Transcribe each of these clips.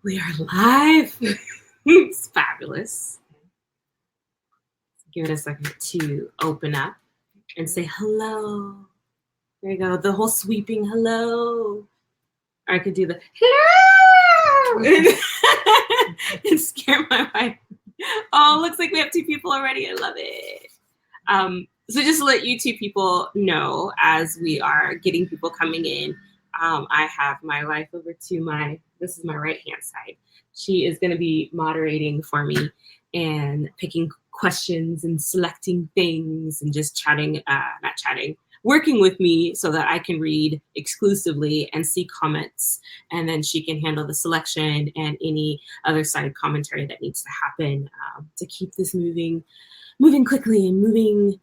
We are live. It's fabulous. Give it a second to open up and say hello. There you go. The whole sweeping hello. Or I could do the hello and scare my wife. Oh, looks like we have 2 people already. I love it. So just to let you 2 people know, as we are getting people coming in, I have my wife over to this is my right-hand side. She is going to be moderating for me and picking questions and selecting things and just working with me so that I can read exclusively and see comments. And then she can handle the selection and any other side commentary that needs to happen to keep this moving quickly and moving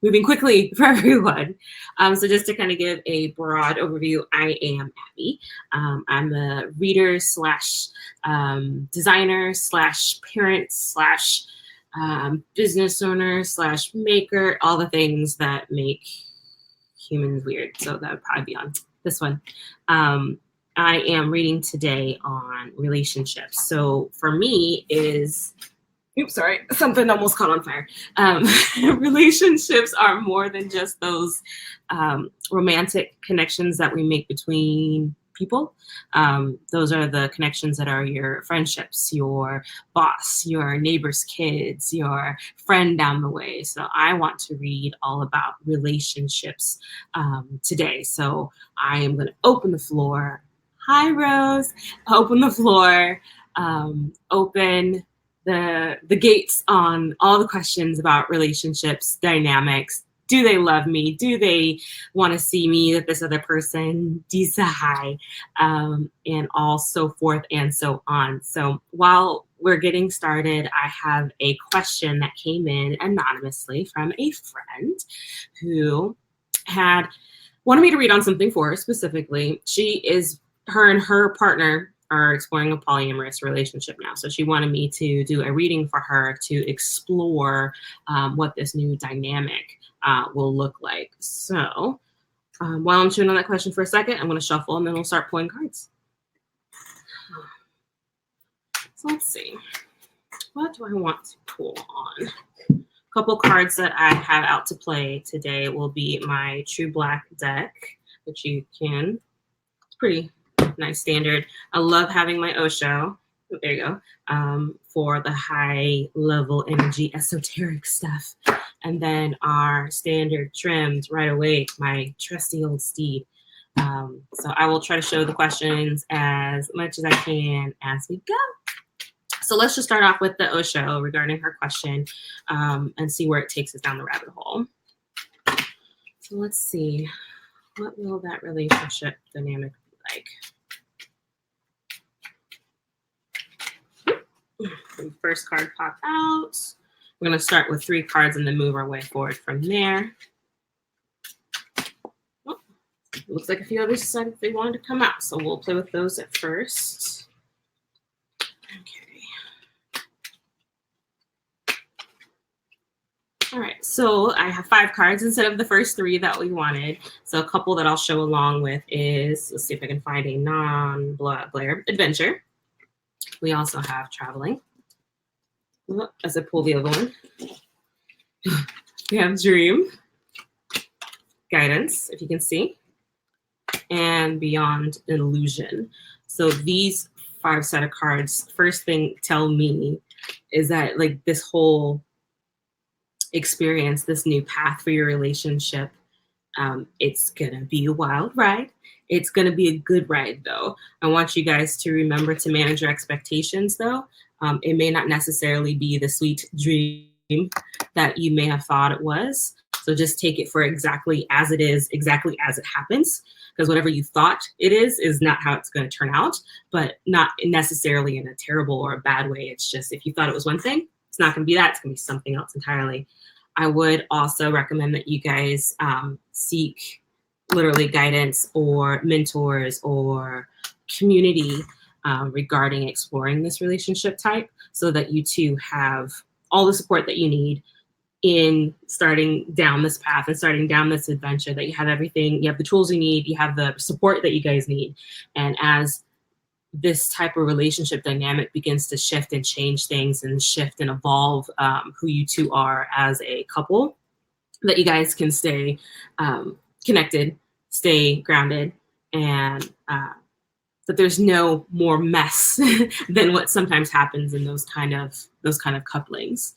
moving quickly for everyone. So just to kind of give a broad overview, I am Abby. I'm a reader slash designer slash parent slash business owner slash maker, all the things that make humans weird. So that would probably be on this one. I am reading today on relationships. So for me something almost caught on fire. Relationships are more than just those romantic connections that we make between people. Those are the connections that are your friendships, your boss, your neighbor's kids, your friend down the way. So I want to read all about relationships today. So I am going to open the floor. Hi, Rose. Open the floor. Open the gates on all the questions about relationships, dynamics. Do they love me? Do they want to see me with this other person? Desire, and all so forth and so on. So while we're getting started, I have a question that came in anonymously from a friend who wanted me to read on something for her specifically. Her and her partner are exploring a polyamorous relationship now. So she wanted me to do a reading for her to explore what this new dynamic will look like. So while I'm chewing on that question for a second, I'm going to shuffle and then we'll start pulling cards. So let's see. What do I want to pull on? A couple cards that I have out to play today will be my True Black deck, which it's pretty nice standard. I love having my Osho. There you go. For the high level energy esoteric stuff. And then our standard trimmed right away, my trusty old steed. So I will try to show the questions as much as I can as we go. So let's just start off with the Osho regarding her question and see where it takes us down the rabbit hole. So let's see. What will that relationship dynamic be like? The first card pop out. We're going to start with 3 cards and then move our way forward from there. Oh, looks like a few others decided they wanted to come out, so we'll play with those at first. Okay. All right, so I have 5 cards instead of the first 3 that we wanted. So a couple that I'll show along with is, let's see if I can find a non-Blair adventure. We also have traveling. As I pull the other one, we have dream, guidance, if you can see, and beyond illusion. So these 5 set of cards, first thing tell me is that like this whole experience, this new path for your relationship, it's gonna be a wild ride. It's going to be a good ride, though. I want you guys to remember to manage your expectations, though. It may not necessarily be the sweet dream that you may have thought it was. So just take it for exactly as it is, exactly as it happens. Because whatever you thought it is not how it's going to turn out, but not necessarily in a terrible or a bad way. It's just if you thought it was one thing, it's not going to be that. It's going to be something else entirely. I would also recommend that you guys seek literally guidance or mentors or community regarding exploring this relationship type so that you too have all the support that you need in starting down this path and starting down this adventure, that you have everything, you have the tools you need, you have the support that you guys need. And as this type of relationship dynamic begins to shift and change things and shift and evolve who you two are as a couple, that you guys can stay connected, stay grounded, and that there's no more mess than what sometimes happens in those kind of couplings.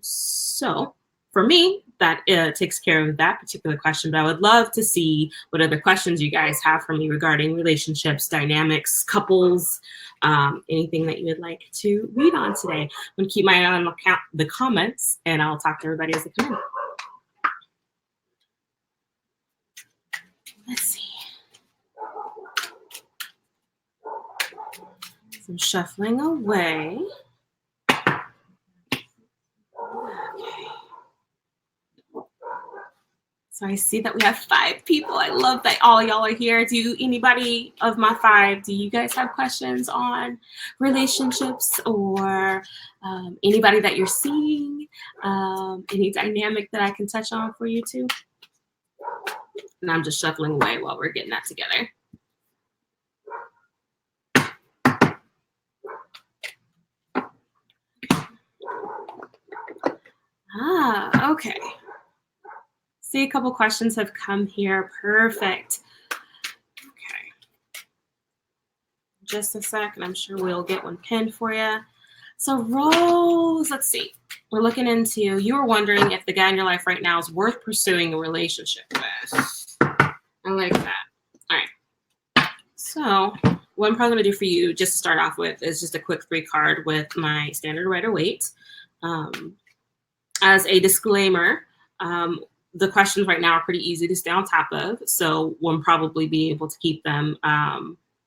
So for me, that takes care of that particular question. But I would love to see what other questions you guys have for me regarding relationships, dynamics, couples, anything that you would like to read on today. I'm going to keep my eye on the comments, and I'll talk to everybody as they come in. Let's see. Some shuffling away. Okay. So I see that we have 5 people. I love that all y'all are here. Do anybody of my 5, do you guys have questions on relationships, or anybody that you're seeing? Any dynamic that I can touch on for you too? And I'm just shuffling away while we're getting that together. Okay. See, a couple questions have come here. Perfect. Okay. Just a sec, and I'm sure we'll get one pinned for you. So Rose, let's see. We're looking into, you were wondering if the guy in your life right now is worth pursuing a relationship with. I like that. All right. So what I'm probably going to do for you, just to start off with, is just a quick 3 card with my standard Rider-Waite. As a disclaimer, the questions right now are pretty easy to stay on top of, so we'll probably be able to keep them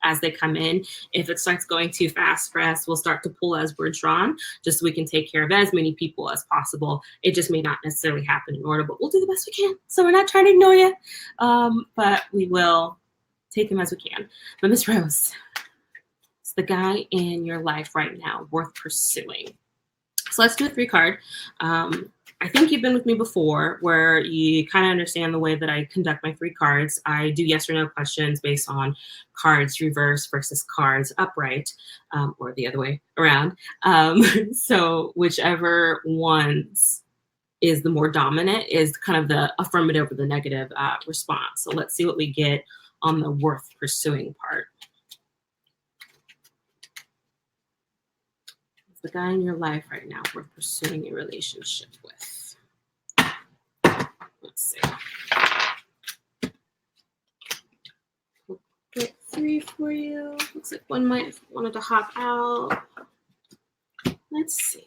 as they come in. If it starts going too fast for us, we'll start to pull as we're drawn, just so we can take care of as many people as possible. It just may not necessarily happen in order, but we'll do the best we can. So we're not trying to ignore you, but we will take them as we can. But Miss Rose, it's the guy in your life right now worth pursuing. So let's do a 3 card. I think you've been with me before, where you kind of understand the way that I conduct my 3 cards. I do yes or no questions based on cards reverse versus cards upright, or the other way around. So whichever ones is the more dominant is kind of the affirmative or the negative response. So let's see what we get on the worth pursuing part. The guy in your life right now worth pursuing a relationship with. Let's see. We'll get 3 for you. Looks like one might have wanted to hop out. Let's see.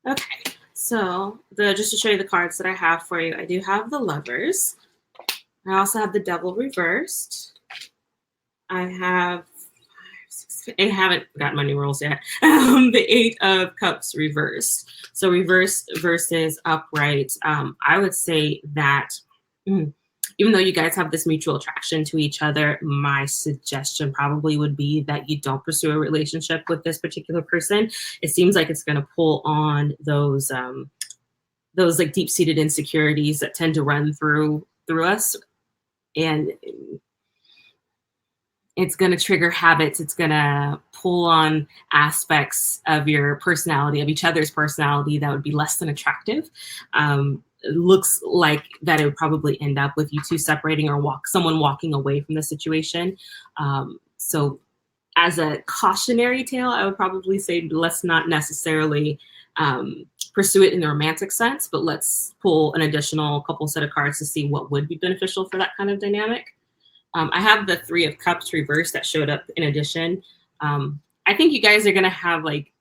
Okay, so just to show you the cards that I have for you, I do have the Lovers. I also have the Devil reversed. I haven't gotten my new rolls yet. The 8 of Cups reversed. So reversed versus upright. I would say that even though you guys have this mutual attraction to each other, my suggestion probably would be that you don't pursue a relationship with this particular person. It seems like it's going to pull on those like deep-seated insecurities that tend to run through us, and it's going to trigger habits. It's going to pull on aspects of your personality, of each other's personality, that would be less than attractive. It looks like that it would probably end up with you two separating, or someone walking away from the situation. So as a cautionary tale, I would probably say let's not necessarily pursue it in the romantic sense, but let's pull an additional couple set of cards to see what would be beneficial for that kind of dynamic. I have the 3 of Cups reversed that showed up in addition. I think you guys are going to have like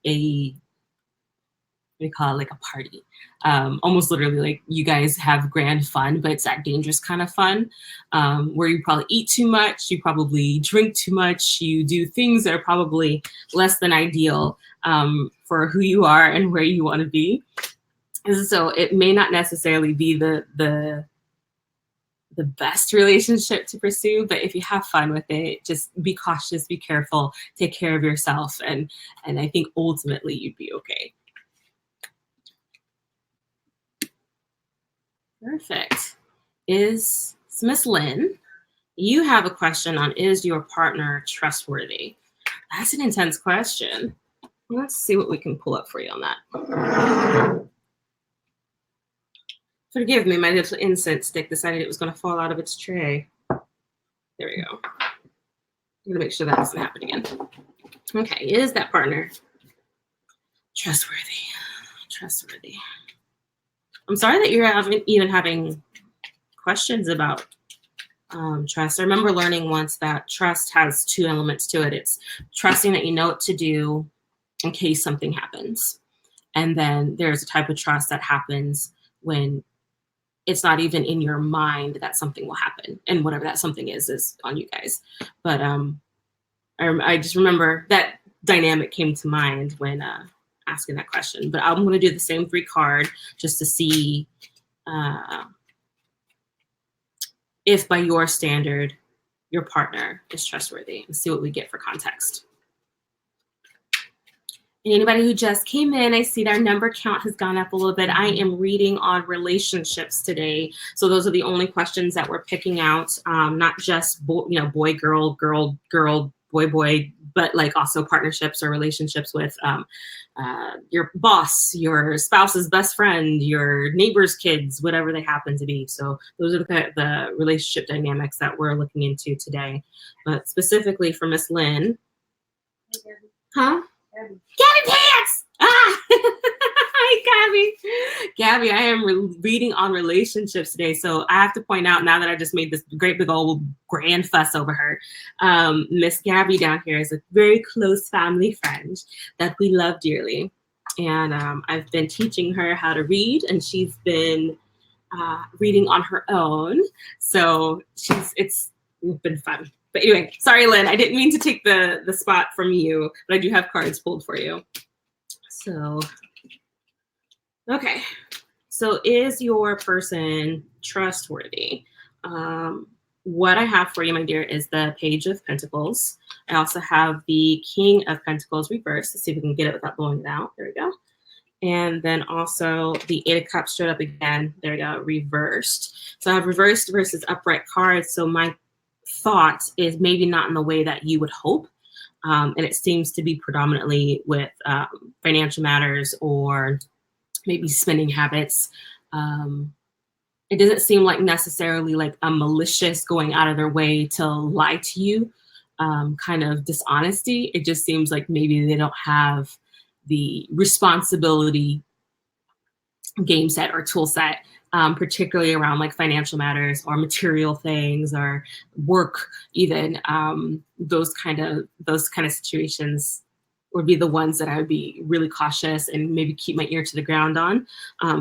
we call it like a party. Almost literally, like you guys have grand fun, but it's that dangerous kind of fun where you probably eat too much, you probably drink too much, you do things that are probably less than ideal for who you are and where you want to be. And so it may not necessarily be the best relationship to pursue, but if you have fun with it, just be cautious, be careful, take care of yourself, and I think ultimately you'd be okay. Perfect. Is Miss Lynn. You have a question on, is your partner trustworthy? That's an intense question. Let's see what we can pull up for you on that. Forgive me, my little incense stick decided it was going to fall out of its tray. There we go. I'm going to make sure that doesn't happen again. Okay, is that partner trustworthy? Trustworthy. I'm sorry that you're even having questions about trust. I remember learning once that trust has two elements to it. It's trusting that you know what to do in case something happens. And then there's a type of trust that happens when it's not even in your mind that something will happen. And whatever that something is on you guys. But I just remember that dynamic came to mind when asking that question. But I'm going to do the same 3 card just to see if by your standard, your partner is trustworthy, and see what we get for context. And anybody who just came in, I see their number count has gone up a little bit. I am reading on relationships today. So those are the only questions that we're picking out, not just boy, girl, girl, girl, boy, boy, but like also partnerships or relationships with your boss, your spouse's best friend, your neighbor's kids, whatever they happen to be. So those are the relationship dynamics that we're looking into today. But specifically for Miss Lynn. Huh? Gabby Pants! Ah! Hi, Gabby. Gabby, I am reading on relationships today. So I have to point out now that I just made this great big old grand fuss over her. Miss Gabby down here is a very close family friend that we love dearly. And I've been teaching her how to read, and she's been reading on her own. So it's been fun. But anyway, sorry, Lynn, I didn't mean to take the spot from you, but I do have cards pulled for you. So, okay. So is your person trustworthy? What I have for you, my dear, is the Page of Pentacles. I also have the King of Pentacles reversed. Let's see if we can get it without blowing it out. There we go. And then also the 8 of Cups showed up again. There we go, reversed. So I have reversed versus upright cards. So my thought is maybe not in the way that you would hope. And it seems to be predominantly with financial matters or maybe spending habits. It doesn't seem like necessarily like a malicious going out of their way to lie to you, kind of dishonesty. It just seems like maybe they don't have the responsibility game set or tool set, particularly around like financial matters or material things or work, even those kind of situations would be the ones that I would be really cautious and maybe keep my ear to the ground on,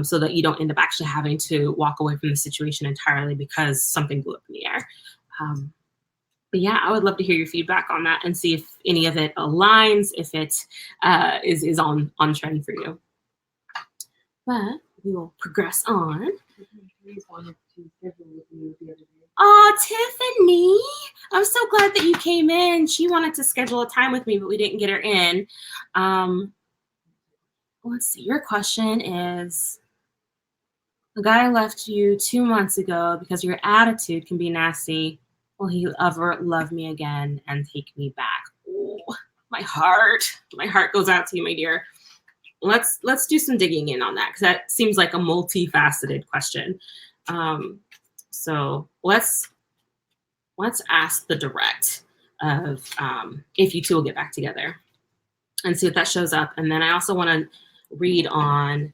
so that you don't end up actually having to walk away from the situation entirely because something blew up in the air. But yeah, I would love to hear your feedback on that and see if any of it aligns, if it is on trend for you. But we will progress on. Oh, Tiffany, I'm so glad that you came in. She wanted to schedule a time with me, but we didn't get her in. Let's see. Your question is, the guy left you 2 months ago because your attitude can be nasty. Will he ever love me again and take me back? Oh, my heart goes out to you, my dear. Let's do some digging in on that, because that seems like a multifaceted question. So let's ask the direct of if you two will get back together and see if that shows up. And then I also want to read on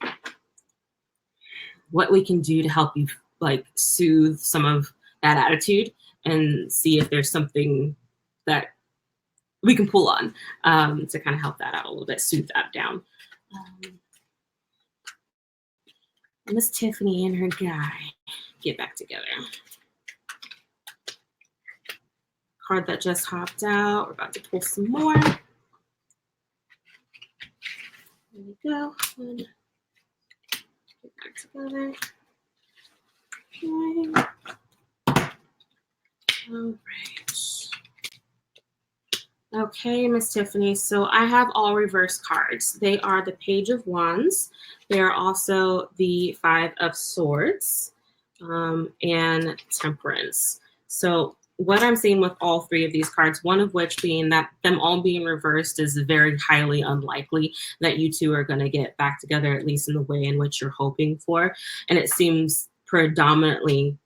what we can do to help you like soothe some of that attitude and see if there's something that we can pull on to kind of help that out a little bit, soothe that down. Miss Tiffany and her guy get back together. Card that just hopped out. We're about to pull some more. There we go. Get back together. Okay. All right. Okay, Miss Tiffany. So I have all reverse cards. They are the Page of Wands. They are also the 5 of Swords and Temperance. So what I'm seeing with all three of these cards, one of which being that them all being reversed is very highly unlikely that you two are going to get back together, at least in the way in which you're hoping for. And it seems predominantly,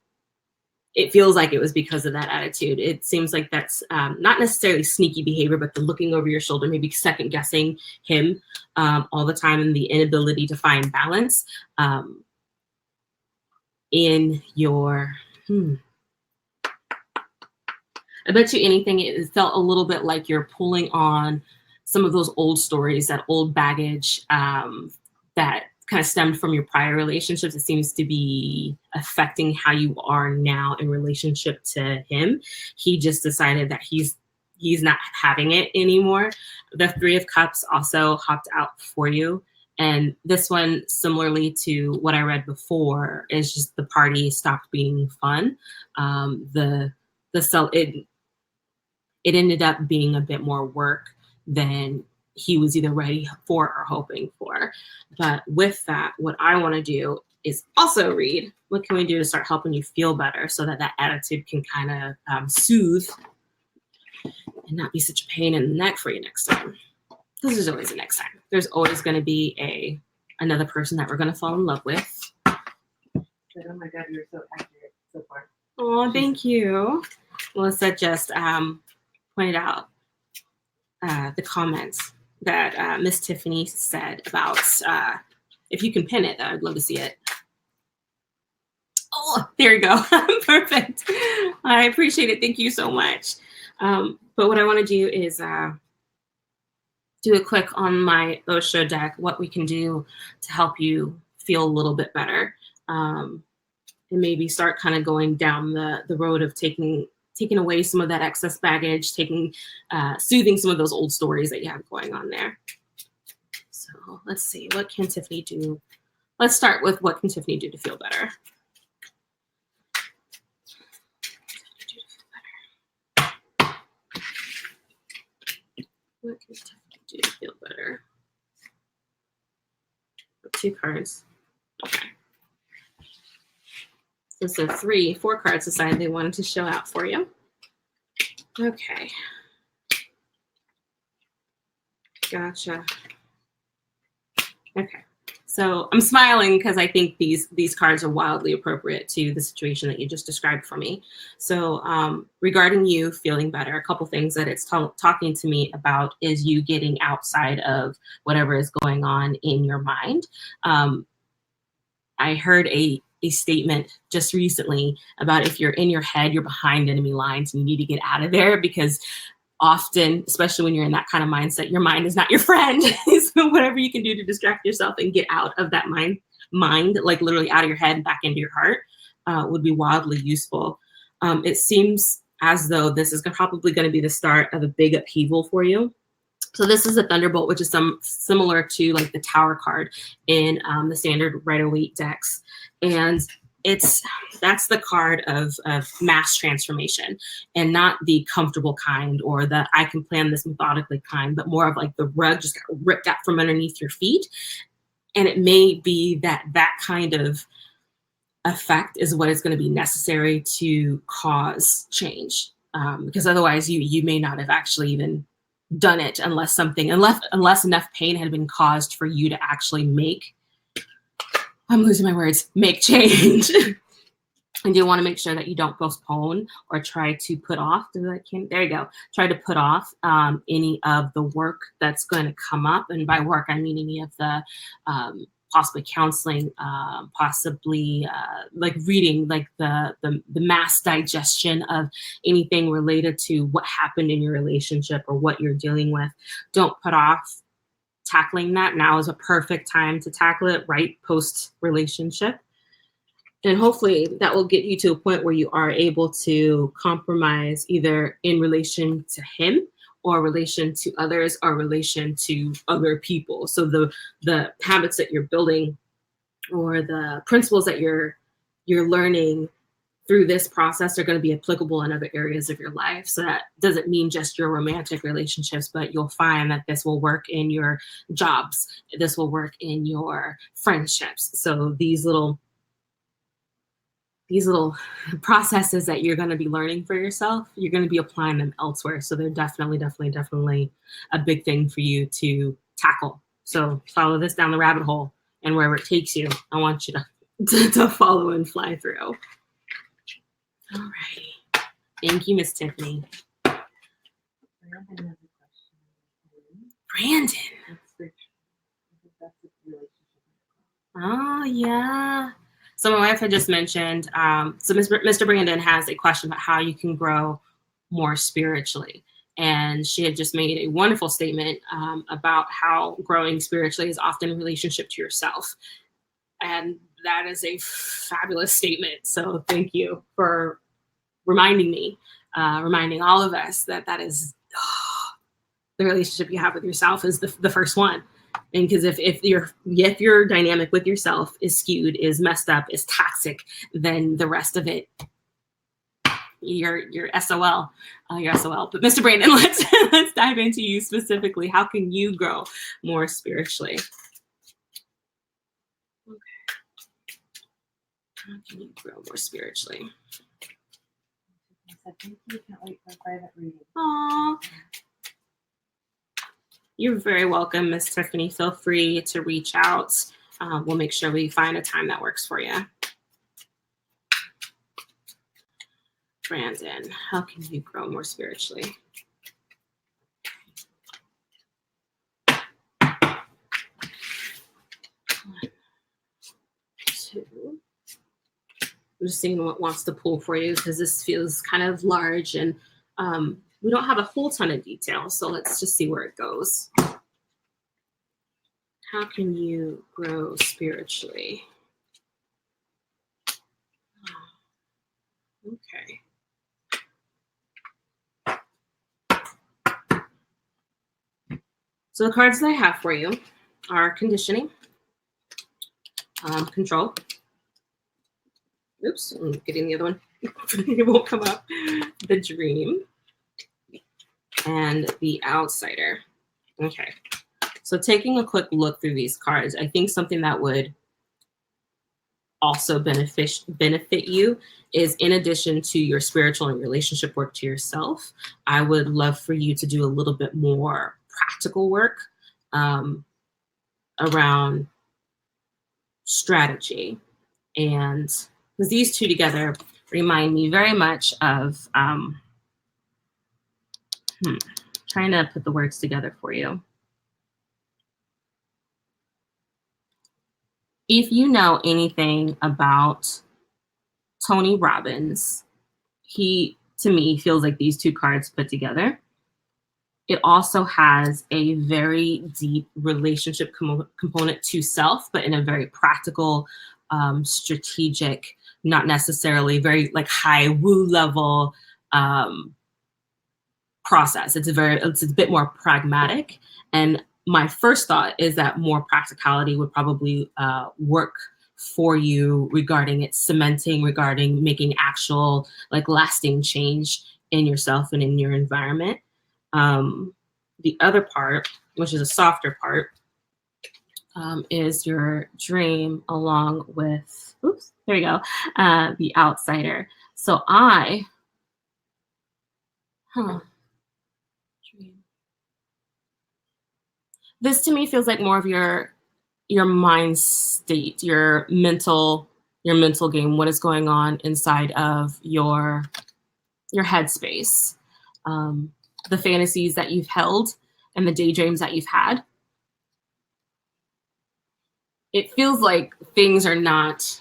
it feels like it was because of that attitude. It seems like that's not necessarily sneaky behavior, but the looking over your shoulder, maybe second guessing him all the time, and the inability to find balance in your, I bet you anything, it felt a little bit like you're pulling on some of those old stories, that old baggage that kind of stemmed from your prior relationships. It seems to be affecting how you are now in relationship to him. He just decided that he's not having it anymore. The Three of Cups also hopped out for you. And this one, similarly to what I read before, is just the party stopped being fun. It ended up being a bit more work than he was either ready for or hoping for. But with that, what I want to do is also read, what can we do to start helping you feel better so that that attitude can kind of soothe and not be such a pain in the neck for you next time. Because there's always a next time. There's always going to be another person that we're going to fall in love with. Oh my God, you're so accurate so far. Oh, thank you. Melissa just pointed out the comments that Miss Tiffany said about, if you can pin it, I'd love to see it. Oh, there you go. Perfect. I appreciate it. Thank you so much. But what I want to do is do a quick on my Osho deck, what we can do to help you feel a little bit better. And maybe start kind of going down the road of taking away some of that excess baggage, soothing some of those old stories that you have going on there. So let's see, what can Tiffany do? Let's start with what can Tiffany do to feel better? What can Tiffany do to feel better? 2 cards. Okay. So 4 cards decided they wanted to show out for you. Okay. Gotcha. Okay. So I'm smiling because I think these cards are wildly appropriate to the situation that you just described for me. So regarding you feeling better, a couple things that it's talking to me about is you getting outside of whatever is going on in your mind. I heard a statement just recently about if you're in your head, you're behind enemy lines and you need to get out of there, because often, especially when you're in that kind of mindset, your mind is not your friend. So whatever you can do to distract yourself and get out of that mind, like literally out of your head and back into your heart, would be wildly useful. It seems as though this is probably going to be the start of a big upheaval for you. So this is a Thunderbolt, which is similar to like the Tower card in the standard Rider-Waite decks. And that's the card of mass transformation, and not the comfortable kind or the I can plan this methodically kind, but more of like the rug just got ripped out from underneath your feet. And it may be that kind of effect is what is going to be necessary to cause change, because otherwise you may not have actually even done it unless enough pain had been caused for you to actually make change. And you want to make sure that you don't postpone or try to put off. There you go. Try to put off any of the work that's going to come up. And by work, I mean any of the possibly counseling, possibly like reading, like the mass digestion of anything related to what happened in your relationship or what you're dealing with. Don't put off tackling that. Now is a perfect time to tackle it, right post relationship. And hopefully that will get you to a point where you are able to compromise either in relation to him or relation to others or relation to other people. So the habits that you're building or the principles that you're learning through this process are going to be applicable in other areas of your life. So that doesn't mean just your romantic relationships, but you'll find that this will work in your jobs. This will work in your friendships. So these little these little processes that you're going to be learning for yourself, you're going to be applying them elsewhere. So they're definitely a big thing for you to tackle. So follow this down the rabbit hole, and wherever it takes you, I want you to follow and fly through. All right. Thank you, Miss Tiffany. Brandon. Oh, yeah. So my wife had just mentioned, so Mr. Brandon has a question about how you can grow more spiritually. And she had just made a wonderful statement about how growing spiritually is often in relationship to yourself. And that is a fabulous statement. So thank you for reminding me, reminding all of us that is the relationship you have with yourself is the first one. And because if your dynamic with yourself is skewed, is messed up, is toxic, then the rest of it, you're SOL. You're SOL. But Mr. Brandon, let's dive into you specifically. How can you grow more spiritually? Okay. How can you grow more spiritually? Thank you. Can't wait for a private reading. Aww. You're very welcome, Miss Tiffany. Feel free to reach out. We'll make sure we find a time that works for you. Brandon, how can you grow more spiritually? One, two. I'm just seeing what wants to pull for you because this feels kind of large and we don't have a whole ton of detail, so let's just see where it goes. How can you grow spiritually? Okay. So the cards that I have for you are conditioning, control. Oops, I'm getting the other one. It won't come up. The dream. And the outsider. Okay. So taking a quick look through these cards, I think something that would also benefit you is, in addition to your spiritual and relationship work to yourself, I would love for you to do a little bit more practical work around strategy. And because these two together remind me very much of trying to put the words together for you. If you know anything about Tony Robbins, he, to me, feels like these two cards put together. It also has a very deep relationship component to self, but in a very practical, strategic, not necessarily very like high woo level process. It's a bit more pragmatic. And my first thought is that more practicality would probably work for you regarding its cementing, regarding making actual like lasting change in yourself and in your environment. The other part, which is a softer part, is your dream along with, oops, there you go, the outsider. So dream. This to me feels like more of your mind state, your mental game, what is going on inside of your headspace, the fantasies that you've held and the daydreams that you've had. It feels like things are not,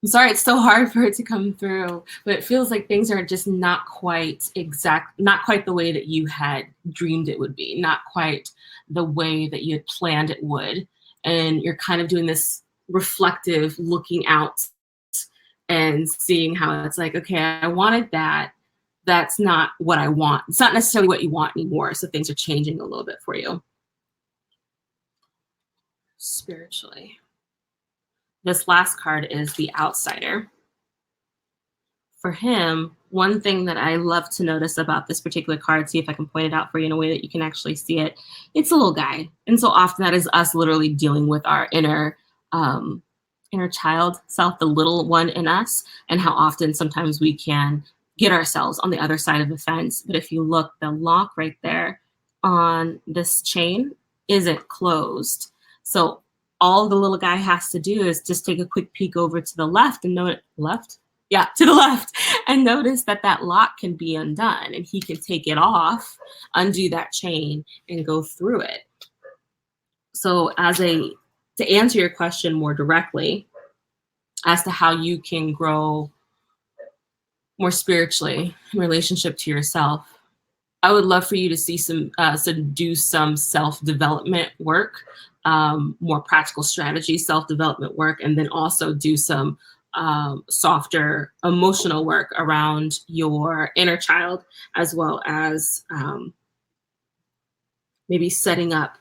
I'm sorry, it's so hard for it to come through, but it feels like things are just not quite the way that you had dreamed it would be, not quite the way that you had planned it would. And you're kind of doing this reflective looking out and seeing how it's like, okay, I wanted that. That's not what I want. It's not necessarily what you want anymore. So things are changing a little bit for you. Spiritually. This last card is the outsider. For him, one thing that I love to notice about this particular card, see if I can point it out for you in a way that you can actually see it. It's a little guy. And so often that is us literally dealing with our inner inner child self, the little one in us, and how often sometimes we can get ourselves on the other side of the fence. But if you look, the lock right there on this chain isn't closed. So all the little guy has to do is just take a quick peek over to the left and know it left. Yeah, to the left, and notice that that lock can be undone, and he can take it off, undo that chain, and go through it. So to answer your question more directly as to how you can grow more spiritually in relationship to yourself, I would love for you to see do some self-development work, more practical strategy, self-development work, and then also do some softer emotional work around your inner child, as well as maybe setting up's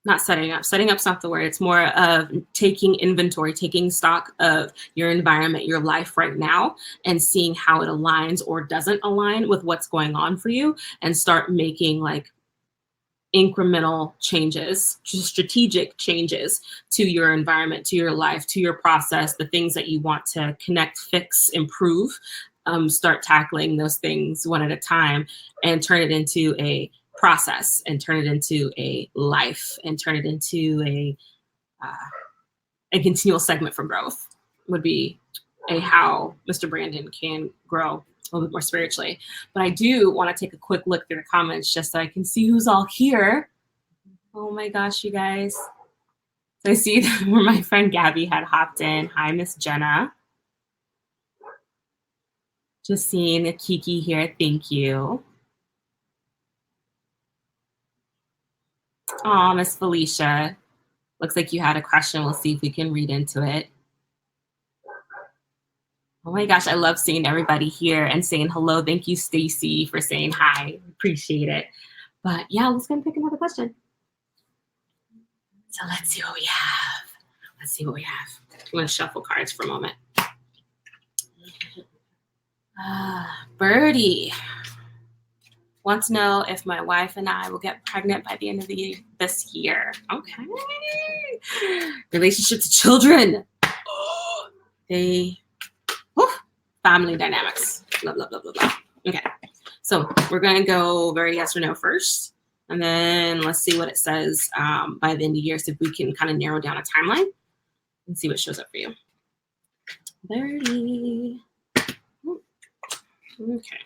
not the word. It's more of taking inventory, taking stock of your environment, your life right now, and seeing how it aligns or doesn't align with what's going on for you, and start making like incremental changes, strategic changes to your environment, to your life, to your process, the things that you want to connect, fix, improve. Start tackling those things one at a time, and turn it into a process, and turn it into a life, and turn it into a continual segment for growth. Would be how Mr. Brandon can grow a little bit more spiritually. But I do want to take a quick look through the comments just so I can see who's all here. Oh my gosh, you guys. So I see where my friend Gabby had hopped in. Hi, Miss Jenna. Just seeing a Kiki here. Thank you. Oh, Miss Felicia. Looks like you had a question. We'll see if we can read into it. Oh my gosh, I love seeing everybody here and saying hello. Thank you, Stacy, for saying hi. Appreciate it. But yeah, let's go and pick another question. So let's see what we have. I'm going to shuffle cards for a moment. Birdie wants to know if my wife and I will get pregnant by the end of this year. Okay. Relationship to children. Family dynamics. Blah, blah, blah, blah, blah. Okay. So we're going to go very yes or no first. And then let's see what it says by the end of the year, so if we can kind of narrow down a timeline and see what shows up for you. Birdie. Okay.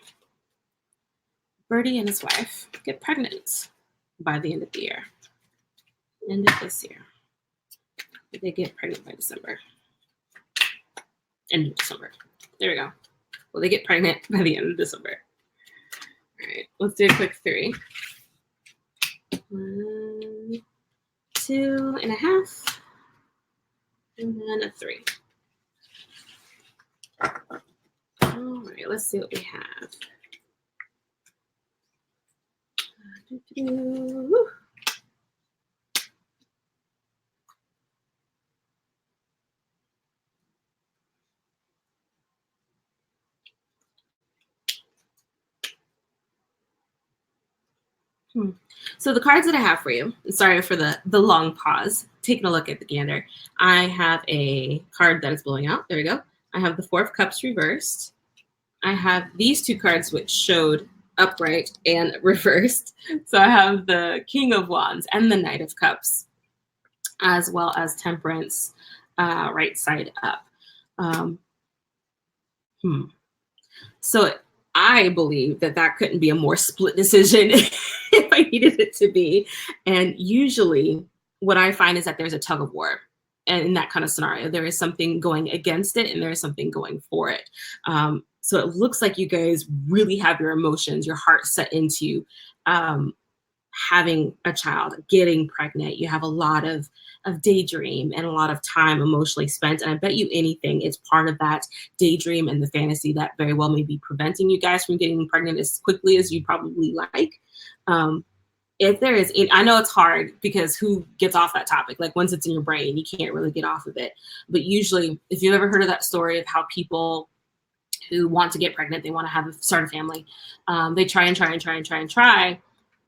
Birdie and his wife get pregnant by the end of the year. End of this year. They get pregnant by December. End of December. There we go. Well, they get pregnant by the end of December. All right, let's do a quick 3. 1, 2.5, and then a 3. All right, let's see what we have. So the cards that I have for you, sorry for the long pause, taking a look at the gander. I have a card that is blowing out. There we go. I have the 4 of Cups reversed. I have these 2 cards which showed upright and reversed. So I have the King of Wands and the Knight of Cups, as well as Temperance, right side up. So I believe that couldn't be a more split decision if I needed it to be. And usually what I find is that there's a tug of war. And in that kind of scenario, there is something going against it and there is something going for it. So it looks like you guys really have your emotions, your heart set into having a child, getting pregnant. You have a lot of daydream and a lot of time emotionally spent. And I bet you anything, it's part of that daydream and the fantasy that very well may be preventing you guys from getting pregnant as quickly as you probably like. If there is, I know it's hard because who gets off that topic? Like once it's in your brain, you can't really get off of it. But usually, if you've ever heard of that story of how people who want to get pregnant, they want to start a family, they try and try and try and try and try.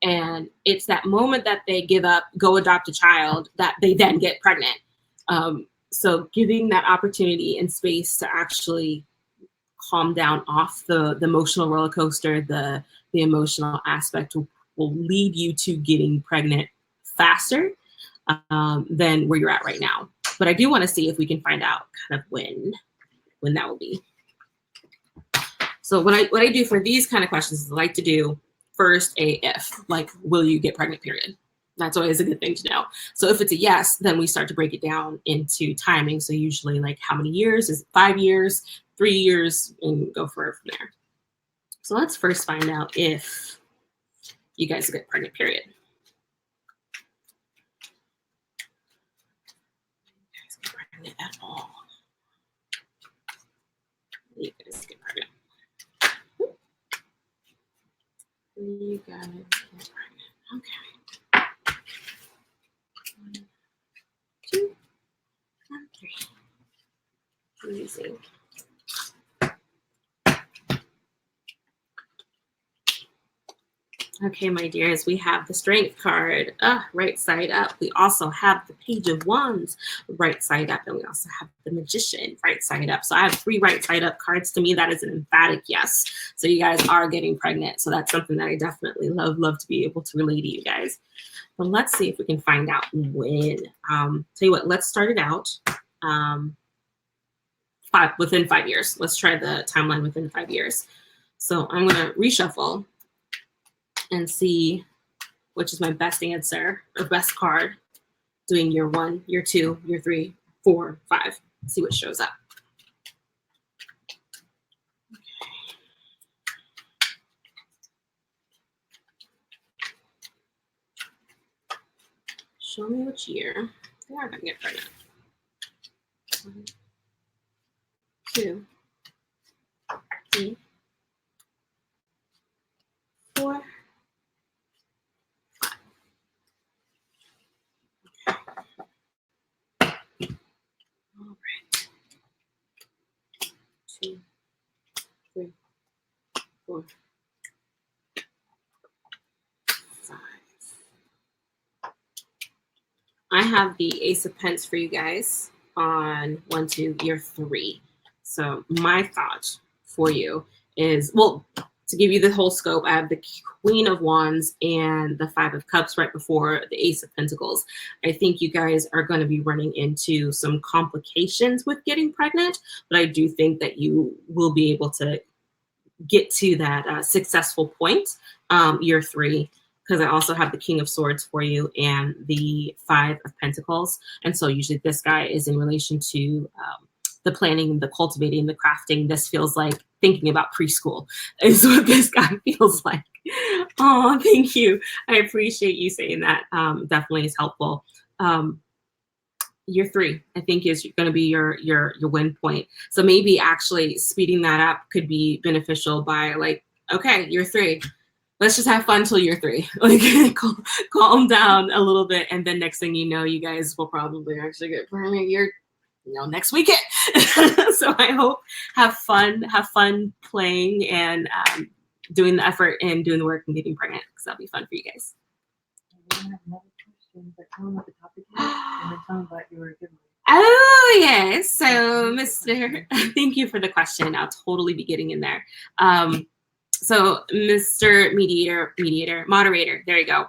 And it's that moment that they give up, go adopt a child, that they then get pregnant. So giving that opportunity and space to actually calm down off the emotional roller coaster, the emotional aspect will lead you to getting pregnant faster than where you're at right now. But I do want to see if we can find out kind of when that will be. So what I do for these kind of questions is I like to do first a if, like, will you get pregnant, period. That's always a good thing to know. So if it's a yes, then we start to break it down into timing. So usually like how many years? Is it 5 years, 3 years, and go forward from there. So let's first find out if you guys get pregnant, period. You guys get pregnant at all. You guys get pregnant. You guys get pregnant. Okay. 1, 2, and 3. Easy. Okay, my dears, we have the Strength card, right side up. We also have the Page of Wands, right side up. And we also have the Magician, right side up. So I have 3 right side up cards. To me, that is an emphatic yes. So you guys are getting pregnant. So that's something that I definitely love to be able to relay to you guys. But let's see if we can find out when. Tell you what, let's start it out within 5 years. Let's try the timeline within 5 years. So I'm going to reshuffle and see which is my best answer or best card, doing year 1, year 2, year 3, 4, 5. See what shows up. Show me which year they are going to get pregnant. 1, 2, 3, 4. All right. 2, 3, 4, 5. I have the Ace of Pence for you guys on 1, 2, year 3. So my thought for you is, well, to give you the whole scope, I have the Queen of Wands and the 5 of Cups right before the Ace of Pentacles. I think you guys are going to be running into some complications with getting pregnant, but I do think that you will be able to get to that successful point, year 3, because I also have the King of Swords for you and the 5 of Pentacles. And so usually this guy is in relation to the planning, the cultivating, the crafting. This feels like thinking about preschool is what this guy feels like. Oh, thank you. I appreciate you saying that. Definitely is helpful. Year 3, I think, is going to be your win point. So maybe actually speeding that up could be beneficial by like, okay, year 3, let's just have fun till year 3. Like calm down a little bit, and then next thing you know, you guys will probably actually get pregnant next weekend. So I hope have fun playing and doing the effort and doing the work and getting pregnant, because that'll be fun for you guys. I have another question, but tell them what the topic is and then tell them about your giveaway. Oh, yes. So, Mr. Thank you for the question. I'll totally be getting in there. So, Mr. Moderator, there you go.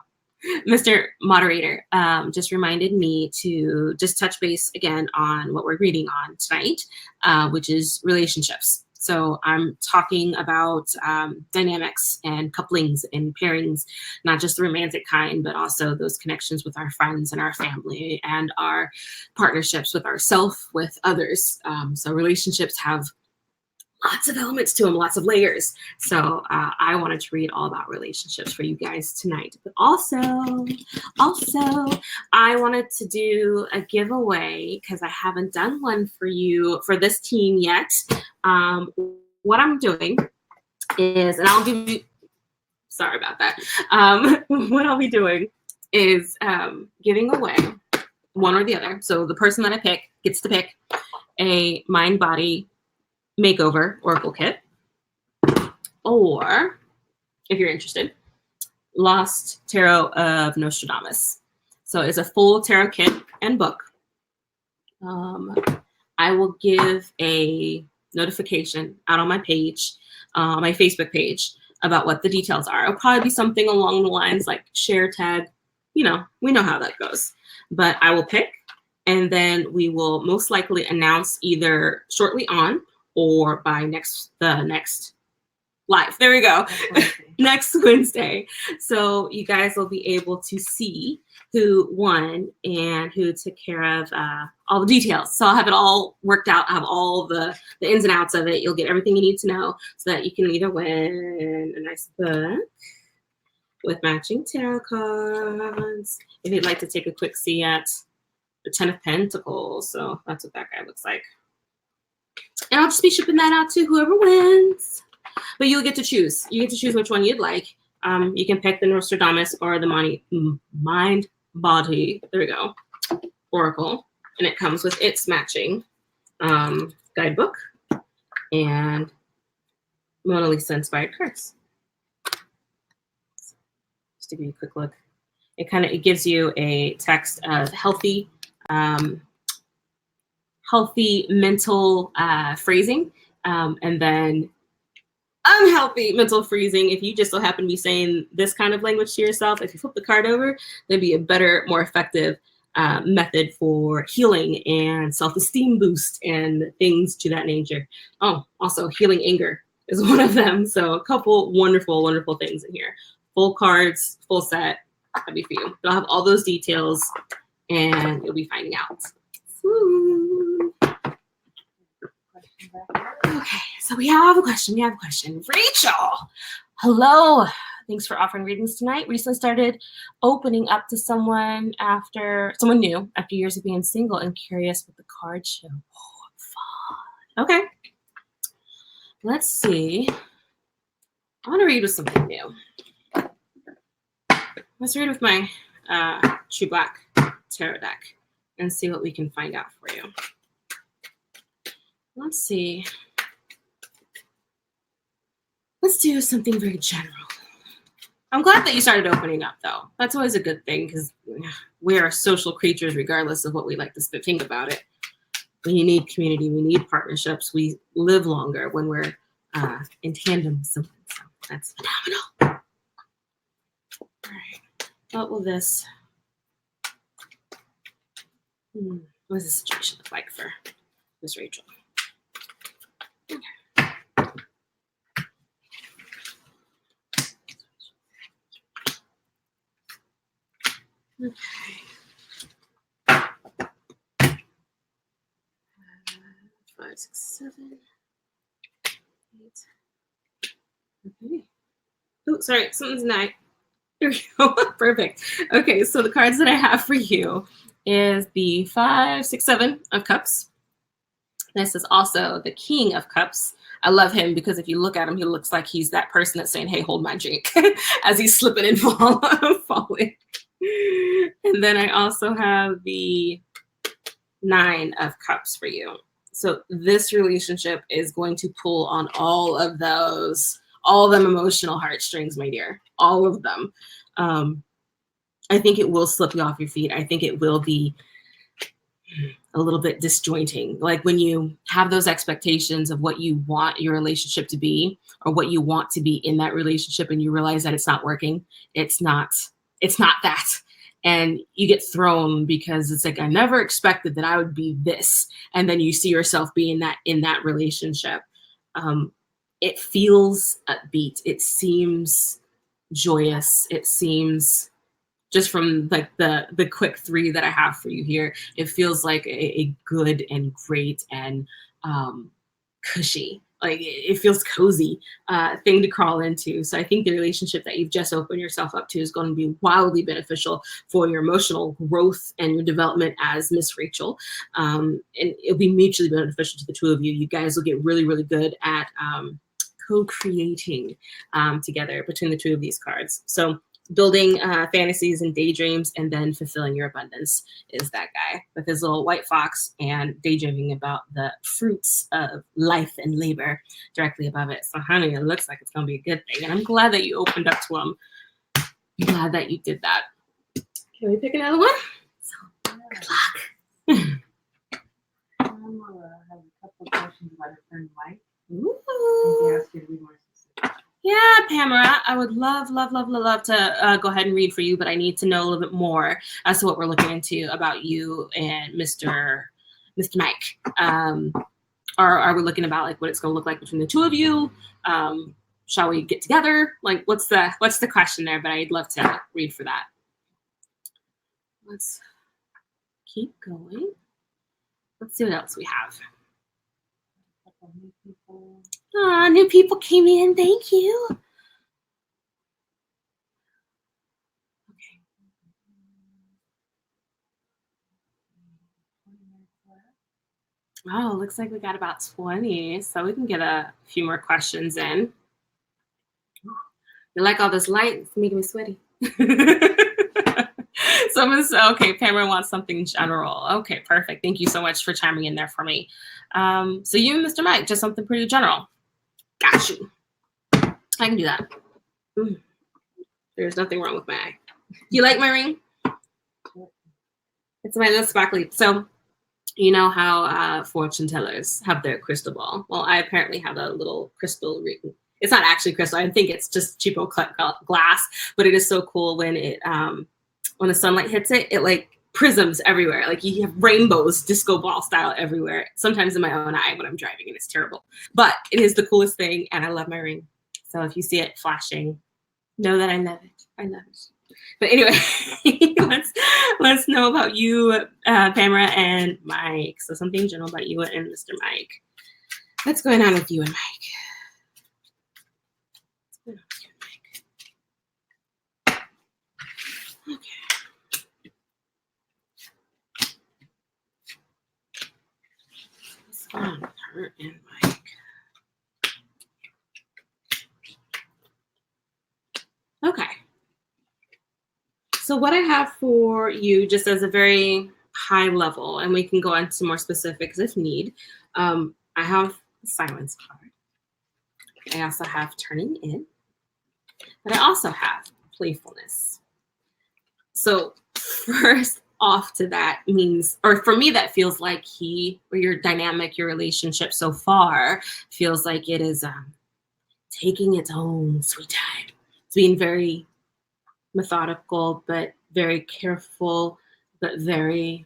Mr. Moderator just reminded me to just touch base again on what we're reading on tonight, which is relationships. So I'm talking about dynamics and couplings and pairings, not just the romantic kind, but also those connections with our friends and our family and our partnerships with ourselves, with others. So relationships have lots of elements to them, lots of layers. So I wanted to read all about relationships for you guys tonight. But also, I wanted to do a giveaway because I haven't done one for you, for this team yet. What I'm doing is, and I'll give you, sorry about that. What I'll be doing is giving away one or the other. So the person that I pick gets to pick a mind-body makeover oracle kit, or if you're interested, Lost Tarot of Nostradamus. So it's a full tarot kit and book. I will give a notification out on my page, my Facebook page, about what the details are. It'll probably be something along the lines like share tag. We know how that goes. But I will pick, and then we will most likely announce either shortly on or by the next live. There we go. Next Wednesday. So you guys will be able to see who won and who took care of all the details. So I'll have it all worked out. I'll have all the ins and outs of it. You'll get everything you need to know so that you can either win a nice book with matching tarot cards. If you'd like to take a quick see at the 10 of Pentacles. So that's what that guy looks like. And I'll just be shipping that out to whoever wins. But you'll get to choose. You get to choose which one you'd like. You can pick the Nostradamus or the Mind Body. There we go. Oracle. And it comes with its matching guidebook and Mona Lisa inspired cards. Just to give you a quick look. It gives you a text of healthy mental phrasing, and then unhealthy mental freezing. If you just so happen to be saying this kind of language to yourself, if you flip the card over, there'd be a better, more effective method for healing and self-esteem boost and things to that nature. Oh, also healing anger is one of them. So a couple wonderful, wonderful things in here. Full cards, full set. That'd be for you. But I'll have all those details and you'll be finding out soon. Okay, so we have a question. Rachel, hello. Thanks for offering readings tonight. Recently started opening up to someone new after years of being single and curious what the cards show. Oh, fun. Okay. Let's see. I want to read with something new. Let's read with my True Black tarot deck and see what we can find out for you. Let's see. Let's do something very general. I'm glad that you started opening up, though. That's always a good thing because we are social creatures regardless of what we like to think about it. We need community. We need partnerships. We live longer when we're in tandem with someone. So that's phenomenal. All right. What will this... what does the situation look like for Miss Rachel? Okay. Okay. 5, 6, 7, 8. Okay. Oh, sorry, something's not. There we go. Perfect. Okay, so the cards that I have for you is the 5, 6, 7 of Cups. This is also the King of Cups. I love him because if you look at him, he looks like he's that person that's saying, hey, hold my drink, as he's slipping and falling. And then I also have the 9 of Cups for you. So this relationship is going to pull on all of them emotional heartstrings, my dear, all of them. I think it will slip you off your feet. I think it will be a little bit disjointing. Like when you have those expectations of what you want your relationship to be or what you want to be in that relationship and you realize that it's not working. It's not that. And you get thrown because it's like, I never expected that I would be this. And then you see yourself being in that relationship. It feels upbeat. It seems joyous. It seems, just from like the quick 3 that I have for you here, it feels like a good and great and cushy. Like it feels cozy thing to crawl into. So I think the relationship that you've just opened yourself up to is going to be wildly beneficial for your emotional growth and your development as Miss Rachel. And it'll be mutually beneficial to the two of you. You guys will get really, really good at co-creating together between the two of these cards. So building fantasies and daydreams and then fulfilling your abundance is that guy with his little white fox and daydreaming about the fruits of life and labor directly above it. So honey, it looks like it's going to be a good thing. And I'm glad that you opened up to him. I'm glad that you did that. Can we pick another one? So, good luck. has a couple of questions about her friend Mike. Ooh. And he asked you to be more specific. Yeah, Pamela, I would love to go ahead and read for you, but I need to know a little bit more as to what we're looking into about you and Mr. Mike. Are we looking about like what it's going to look like between the two of you? Shall we get together? Like, what's the question there? But I'd love to read for that. Let's keep going. Let's see what else we have. A couple of new people. New people came in. Thank you. Okay. 20 minutes left. Oh, looks like we got about 20, so we can get a few more questions in. You like all this light? It's making me sweaty. Okay, Pamela wants something general. Okay, perfect. Thank you so much for chiming in there for me. So you and Mr. Mike, just something pretty general. Got you. I can do that. There's nothing wrong with my eye. Do you like my ring? It's my little sparkly. So you know how fortune tellers have their crystal ball? Well, I apparently have a little crystal ring. It's not actually crystal. I think it's just cheapo cut glass, but it is so cool when it when the sunlight hits it, it like prisms everywhere. Like you have rainbows, disco ball style everywhere. Sometimes in my own eye when I'm driving, and it's terrible. But it is the coolest thing, and I love my ring. So if you see it flashing, know that I love it. I love it. But anyway, let's know about you, Pamela and Mike. So something general about you and Mr. Mike. What's going on with you and Mike? What's going on with you and Mike? Okay. What's going on with her and Mike? Okay. So what I have for you, just as a very high level, and we can go into more specifics if need, I have the silence card. I also have turning in, but I also have playfulness. So first off to that means, or for me, that feels like he, or your dynamic, your relationship so far feels like it is taking its own sweet time. It's being very methodical, but very careful, but very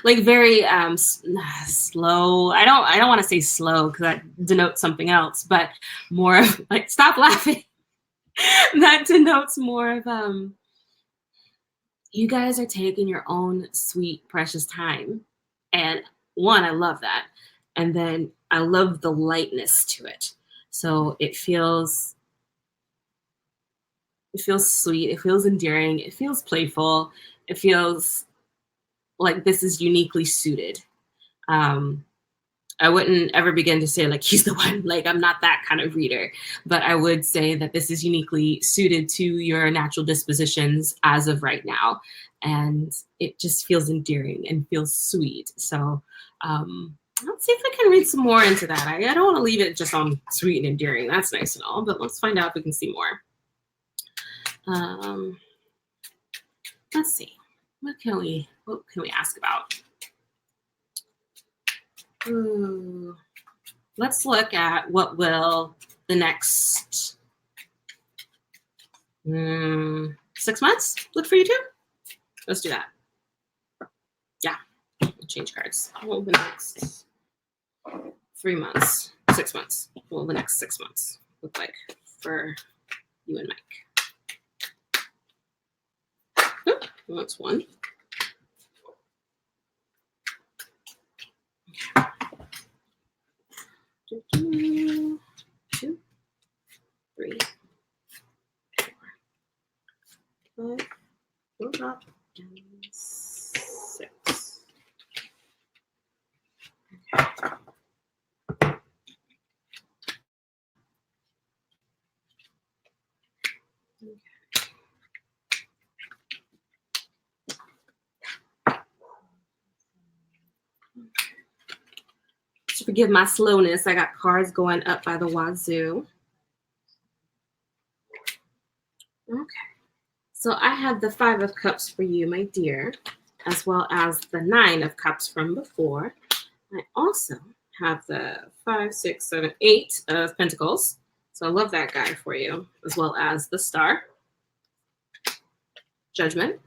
like very slow. I don't want to say slow because that denotes something else, but more of like stop laughing. That denotes more of you guys are taking your own sweet precious time, and one, I love that, and then I love the lightness to it. So it feels sweet, it feels endearing, it feels playful, it feels like this is uniquely suited. I wouldn't ever begin to say like he's the one, like I'm not that kind of reader, but I would say that this is uniquely suited to your natural dispositions as of right now, and it just feels endearing and feels sweet. So let's see if I can read some more into that. I don't want to leave it just on sweet and endearing. That's nice and all, but let's find out if we can see more. Let's see. What can we ask about? Ooh. Let's look at what will the next 6 months look for you two. Let's do that. Yeah, we'll change cards. What will the next 3 months, 6 months? What will the next 6 months look like for you and Mike? Well, that's one. Okay. 2, 3, 4, 5, 4 up, and 6. Okay. To forgive my slowness, I got cards going up by the wazoo. Okay. So I have the 5 of Cups for you, my dear. as well as the 9 of Cups from before. I also have the 5, 6, 7, 8 of Pentacles. So I love that guy for you, as well as the Star, Judgment,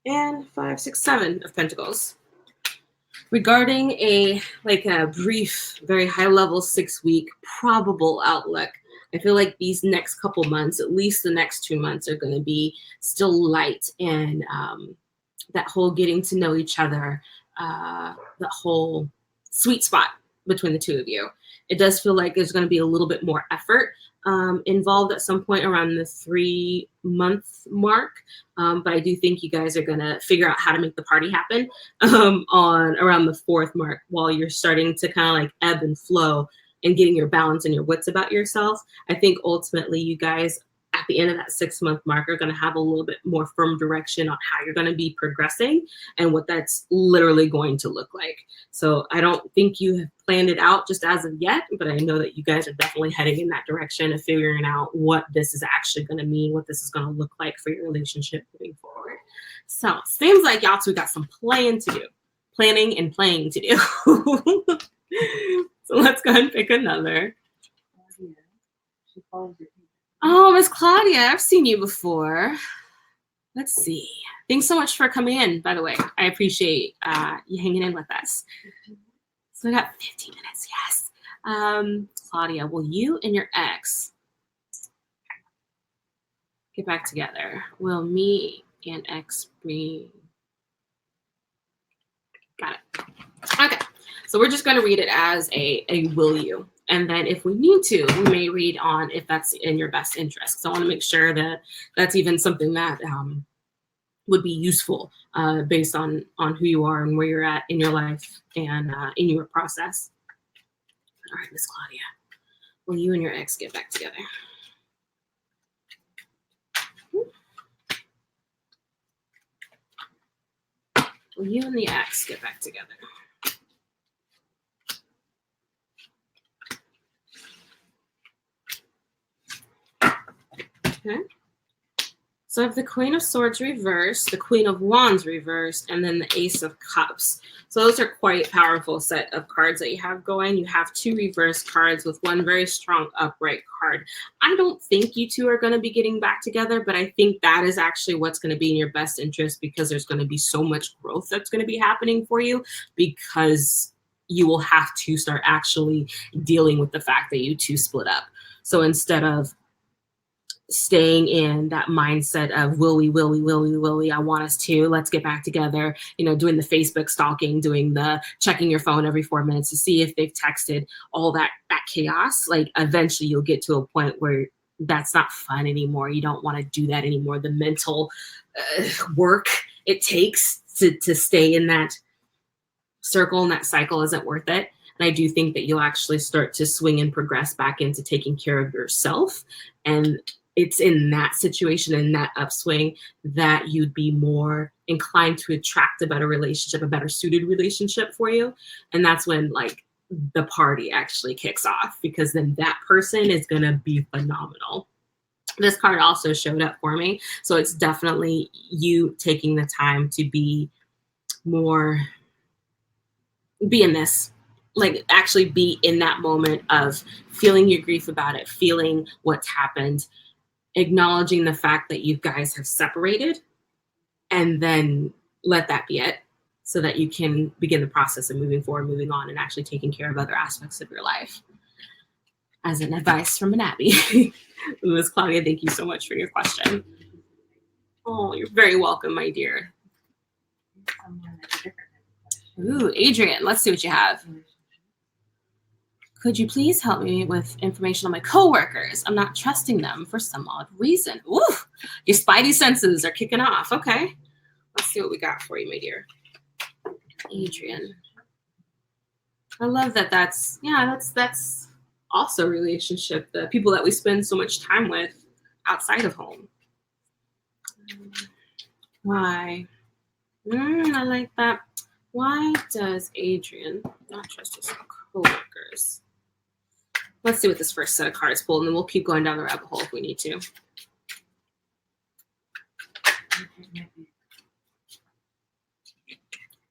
and 5, 6, 7 of Pentacles. Regarding a brief, very high level 6-week probable outlook, I feel like these next couple months, at least the next 2 months, are going to be still light, and that whole getting to know each other, that whole sweet spot between the two of you. It does feel like there's going to be a little bit more effort involved at some point around the 3-month mark. But I do think you guys are going to figure out how to make the party happen on around the 4th mark, while you're starting to kind of like ebb and flow and getting your balance and your wits about yourself. I think ultimately you guys at the end of that 6-month mark are going to have a little bit more firm direction on how you're going to be progressing and what that's literally going to look like. So I don't think you have planned it out just as of yet, but I know that you guys are definitely heading in that direction of figuring out what this is actually going to mean, what this is going to look like for your relationship moving forward. So seems like y'all two got some planning and playing to do. So let's go ahead and pick another. She follows your page. Oh, Miss Claudia, I've seen you before. Let's see. Thanks so much for coming in, by the way. I appreciate you hanging in with us. So I got 15 minutes, yes. Claudia, will you and your ex get back together? Will me and ex be... Got it. Okay. So we're just going to read it as a will you. And then if we need to, we may read on if that's in your best interest. So I want to make sure that that's even something that would be useful based on who you are and where you're at in your life and in your process. All right, Miss Claudia, will you and your ex get back together? Will you and the ex get back together? Okay. So I have the Queen of Swords reversed, the Queen of Wands reversed, and then the Ace of Cups. So those are quite powerful set of cards that you have going. You have 2 reverse cards with 1 very strong upright card. I don't think you two are going to be getting back together, but I think that is actually what's going to be in your best interest, because there's going to be so much growth that's going to be happening for you, because you will have to start actually dealing with the fact that you two split up. So instead of staying in that mindset of will we, I want us to, let's get back together, doing the Facebook stalking, doing the checking your phone every 4 minutes to see if they've texted, all that chaos, like eventually you'll get to a point where that's not fun anymore. You don't want to do that anymore. The mental work it takes to stay in that circle and that cycle isn't worth it. And I do think that you'll actually start to swing and progress back into taking care of yourself. And it's in that situation, in that upswing, that you'd be more inclined to attract a better relationship, a better suited relationship for you. And that's when like the party actually kicks off, because then that person is going to be phenomenal. This card also showed up for me. So it's definitely you taking the time to be in this, like actually be in that moment of feeling your grief about it, feeling what's happened, acknowledging the fact that you guys have separated, and then let that be it, so that you can begin the process of moving forward, moving on, and actually taking care of other aspects of your life. As an advice from an Abby. Miss Claudia, thank you so much for your question. Oh, you're very welcome, my dear. Ooh, Adrian, let's see what you have. Could you please help me with information on my coworkers? I'm not trusting them for some odd reason. Ooh, your spidey senses are kicking off. Okay, let's see what we got for you, my dear. Adrian. I love that. That's also a relationship. The people that we spend so much time with outside of home. Why? I like that. Why does Adrian not trust his coworkers? Let's see what this first set of cards pull, and then we'll keep going down the rabbit hole if we need to.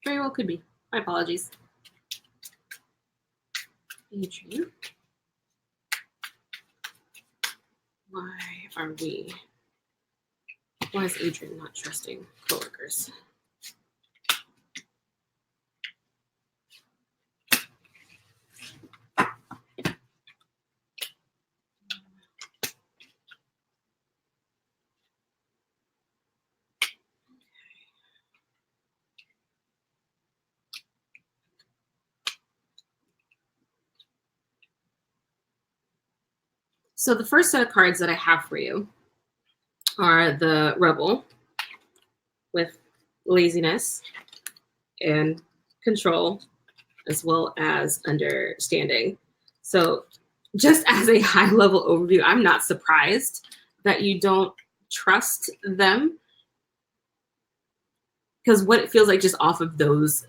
Very well could be. My apologies. Adrian. Why is Adrian not trusting coworkers? So the first set of cards that I have for you are the Rebel with laziness and control, as well as understanding. So just as a high level overview, I'm not surprised that you don't trust them, because what it feels like just off of those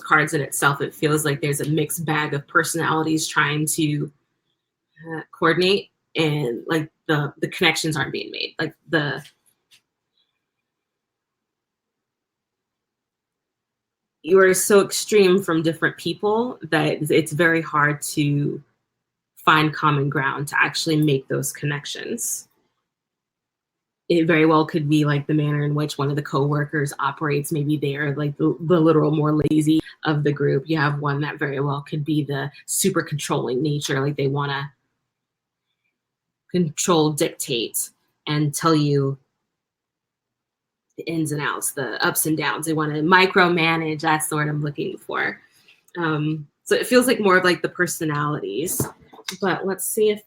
cards in itself, it feels like there's a mixed bag of personalities trying to coordinate, and like the connections aren't being made. Like you are so extreme from different people that it's very hard to find common ground to actually make those connections. It very well could be like the manner in which one of the coworkers operates. Maybe they're like the literal more lazy of the group. You have one that very well could be the super controlling nature, like they want to control, dictate, and tell you the ins and outs, the ups and downs. They want to micromanage. That's the word I'm looking for. So it feels like more of like the personalities. But let's see if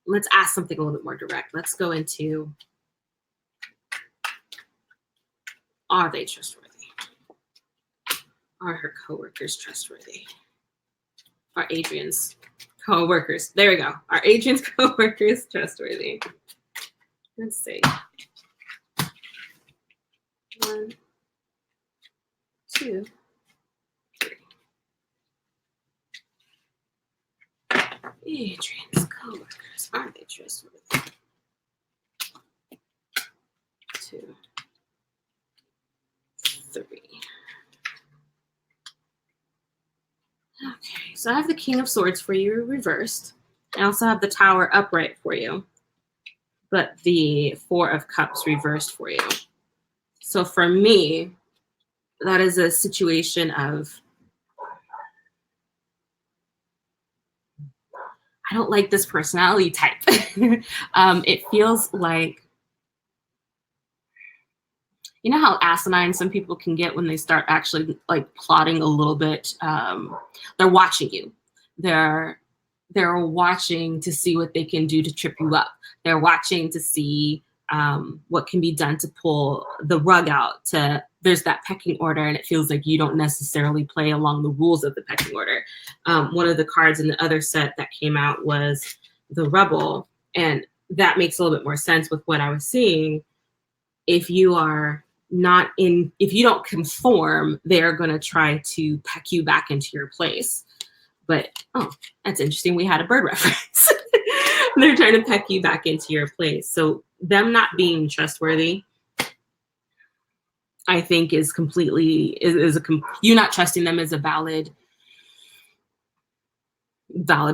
let's ask something a little bit more direct. Let's go into, are they trustworthy? Are her coworkers trustworthy? Are Adrian's coworkers, there we go. Are Adrian's coworkers trustworthy? Let's see. 1, 2, 3. Adrian's coworkers, are they trustworthy? 2, 3. Okay, so I have the King of Swords for you reversed. I also have the Tower upright for you, but the Four of Cups reversed for you. So for me, that is a situation of, I don't like this personality type. It feels like, you know how asinine some people can get when they start actually like plotting a little bit. They're watching you. They're watching to see what they can do to trip you up. They're watching to see what can be done to pull the rug out. There's that pecking order, and it feels like you don't necessarily play along the rules of the pecking order. One of the cards in the other set that came out was the Rebel, and that makes a little bit more sense with what I was seeing. If you don't conform, they're going to try to peck you back into your place. But, oh, that's interesting. We had a bird reference. They're trying to peck you back into your place. So them not being trustworthy, I think is completely, you not trusting them is a valid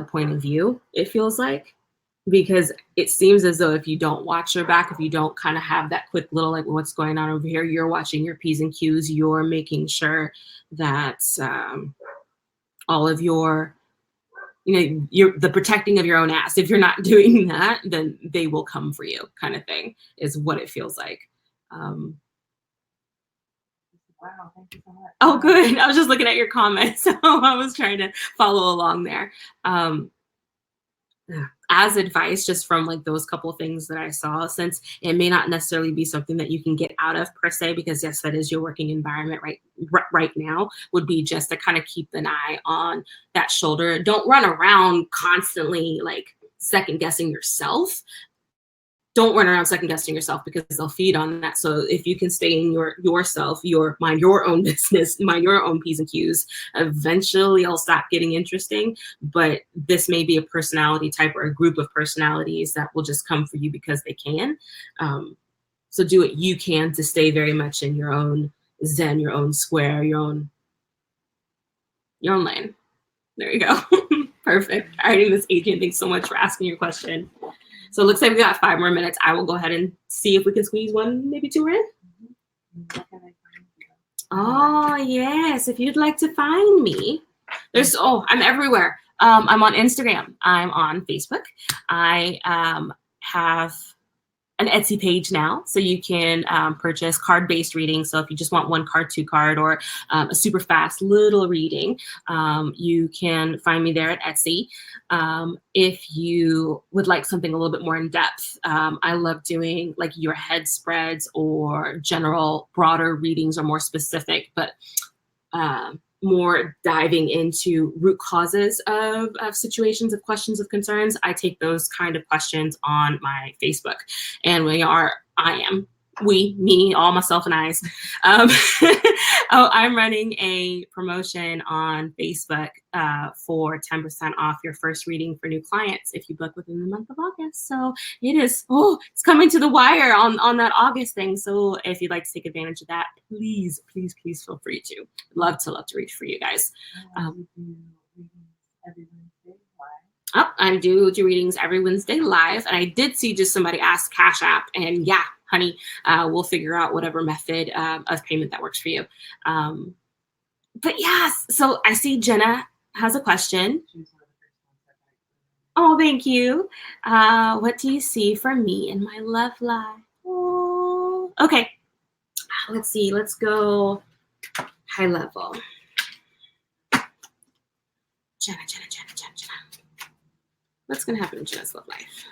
point of view, it feels like. Because it seems as though if you don't watch your back, if you don't kind of have that quick little, like, what's going on over here, you're watching your P's and Q's, you're making sure that all of your, you're the protecting of your own ass. If you're not doing that, then they will come for you, kind of thing, is what it feels like. Wow, thank you so much. Oh, good. I was just looking at your comments, so I was trying to follow along there. As advice, just from like those couple of things that I saw, since it may not necessarily be something that you can get out of per se, because yes, that is your working environment right now, would be just to kind of keep an eye on that shoulder. Don't run around constantly like second guessing yourself. Don't run around second guessing yourself, because they'll feed on that. So if you can stay in yourself, mind your own business, mind your own P's and Q's, eventually it'll stop getting interesting. But this may be a personality type or a group of personalities that will just come for you because they can. So do what you can to stay very much in your own zen, your own square, your own lane. There you go. Perfect. All right, Miss Adrian, thanks so much for asking your question. So it looks like we got 5 more minutes. I will go ahead and see if we can squeeze one, maybe 2 in. Oh, yes. If you'd like to find me, I'm everywhere. I'm on Instagram. I'm on Facebook. I have an Etsy page now, so you can purchase card-based reading. So if you just want 1 card, 2 card, or a super fast little reading, you can find me there at Etsy. If you would like something a little bit more in depth, I love doing like your head spreads or general broader readings or more specific, but more diving into root causes of situations, of questions, of concerns. I take those kind of questions on my Facebook. And we, me, all myself and I's. I'm running a promotion on Facebook for 10% off your first reading for new clients if you book within the month of August. So it's coming to the wire on that August thing. So if you'd like to take advantage of that, please feel free to. Love to read for you guys. I do readings every Wednesday live. And I did see just somebody ask Cash App, and yeah, honey, we'll figure out whatever method of payment that works for you. But yes, so I see Jenna has a question. Oh, thank you. What do you see for me in my love life? Oh, okay, let's see. Let's go high level. Jenna. What's going to happen in Jenna's love life?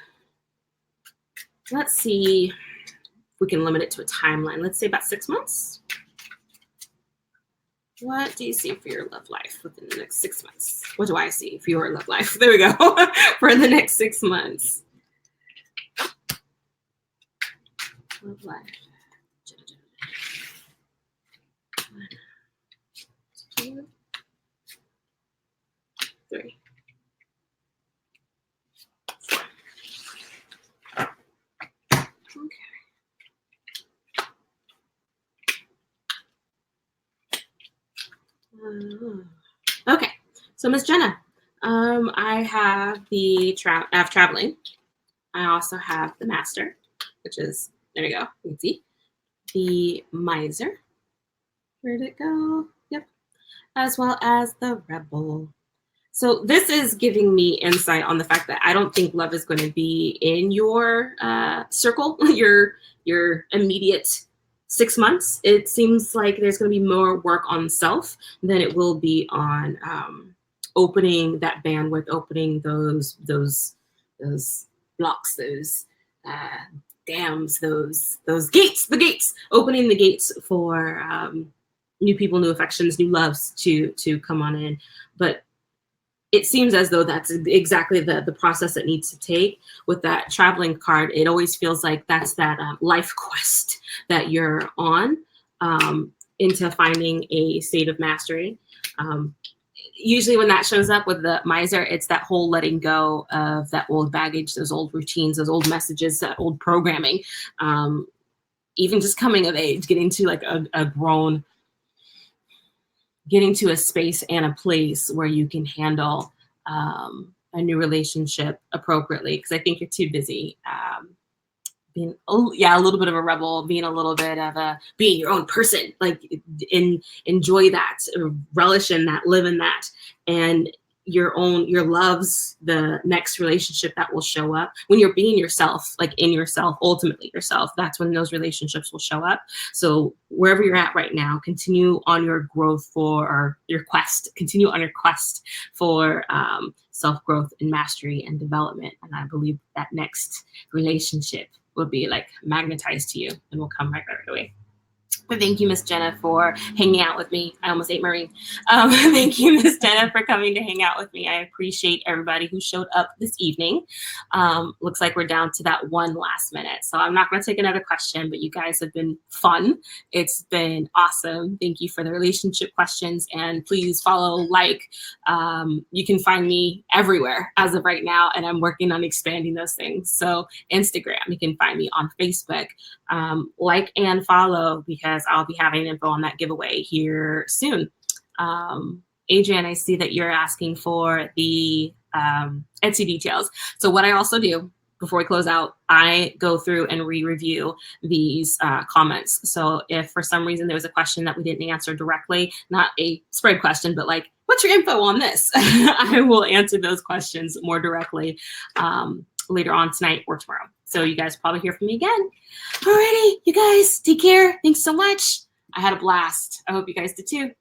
Let's see if we can limit it to a timeline. Let's say about 6 months. What do you see for your love life within the next 6 months? What do I see for your love life? There we go. For the next 6 months. Love life. 1, 2, 3. Okay, so Miss Jenna, I have traveling. I also have the master, which is, there we go, you can see. The miser, where'd it go? Yep, as well as the rebel. So this is giving me insight on the fact that I don't think love is going to be in your circle, your immediate 6 months. It seems like there's going to be more work on self than it will be on opening that bandwidth, opening those blocks, those dams, those gates, opening the gates for new people, new affections, new loves to come on in. But it seems as though that's exactly the process it needs to take. With that traveling card, it always feels like that's that life quest that you're on into finding a state of mastery. Usually when that shows up with the miser, it's that whole letting go of that old baggage, those old routines, those old messages, that old programming. Even just coming of age, getting to like getting to a space and a place where you can handle a new relationship appropriately. Because I think you're too busy being, a little bit of a rebel, being a little bit of being your own person. Like enjoy that, relish in that, live in that, and your love's the next relationship that will show up when you're being yourself, like in yourself, ultimately yourself. That's when those relationships will show up. So wherever you're at right now, continue on your quest for self-growth and mastery and development. And I believe that next relationship will be like magnetized to you and will come right away. But thank you, Miss Jenna, for hanging out with me. I almost ate my ring. Thank you, Miss Jenna, for coming to hang out with me. I appreciate everybody who showed up this evening. Looks like we're down to that one last minute. So I'm not going to take another question, but you guys have been fun. It's been awesome. Thank you for the relationship questions. And please follow, you can find me everywhere as of right now. And I'm working on expanding those things. So Instagram, you can find me on Facebook. Like and follow, because as I'll be having info on that giveaway here soon. Adrian, I see that you're asking for the Etsy details. So what I also do before we close out, I go through and re-review these comments. So if for some reason there was a question that we didn't answer directly, not a spread question, but like, what's your info on this? I will answer those questions more directly later on tonight or tomorrow. So you guys probably hear from me again. Alrighty, you guys, take care. Thanks so much. I had a blast. I hope you guys did too.